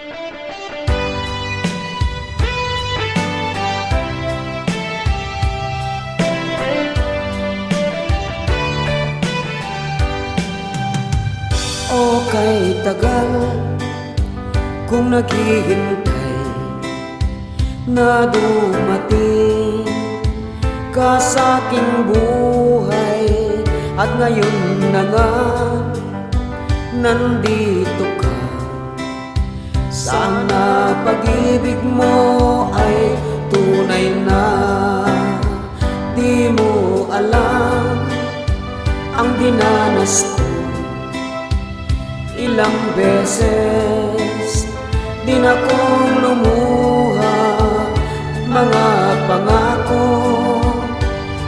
O kay tagal kung naghihintay na dumating ka sa aking buhay, at ngayon na nga nandito ka. Sana pag-ibig mo ay tunay na. Di mo alam ang dinanas ko. Ilang beses din akong lumuha, mga pangako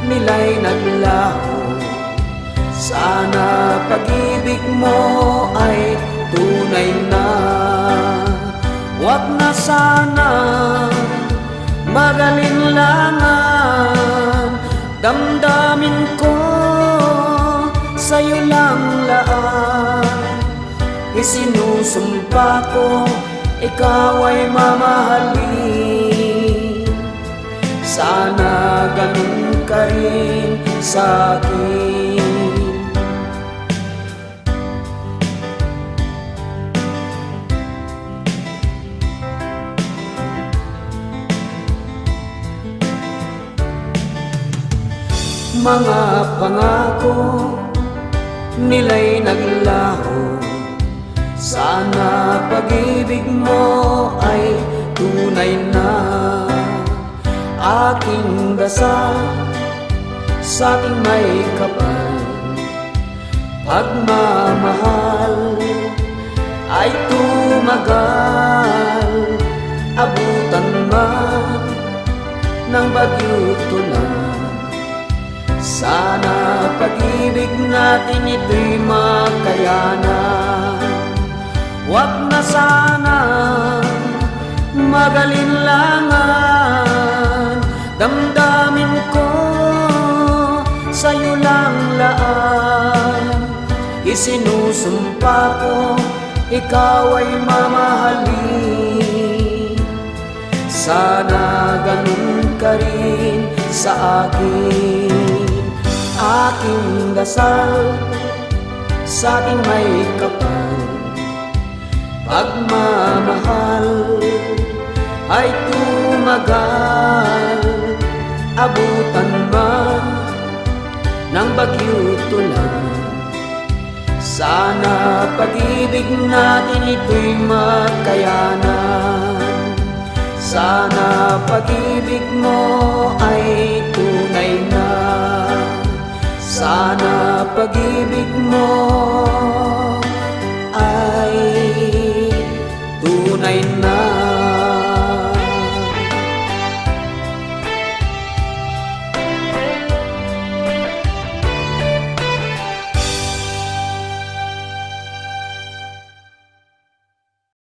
nila'y naglaho. Sana pag-ibig mo ay tunay na. Huwag na sana magalinlangan, damdamin ko sa'yo lang laan. Isinusumpa ko ikaw ay mamahalin. Sana ganun ka rin sa'kin. Mga pangako nila'y naglaho. Sana pag-ibig mo ay tunay na. Aking dasal sa'king may kapal, pagmamahal ay tumagal. Abutan man ng bagyo't ulan, sana pag-ibig natin ito'y makayanan. Huwag na sana magalinlangan, damdamin ko sa'yo lang laan. Isinusumpa ko ikaw ay mamahalin. Sana ganun ka rin sa akin. Aking dasal sa'king may kapal, pagmamahal ay tumagal. Abutan man ng bagyo't ulan, sana pag-ibig natin ito'y makayanan. Sana pag-ibig mo ay tunay na. Sana pag-ibig mo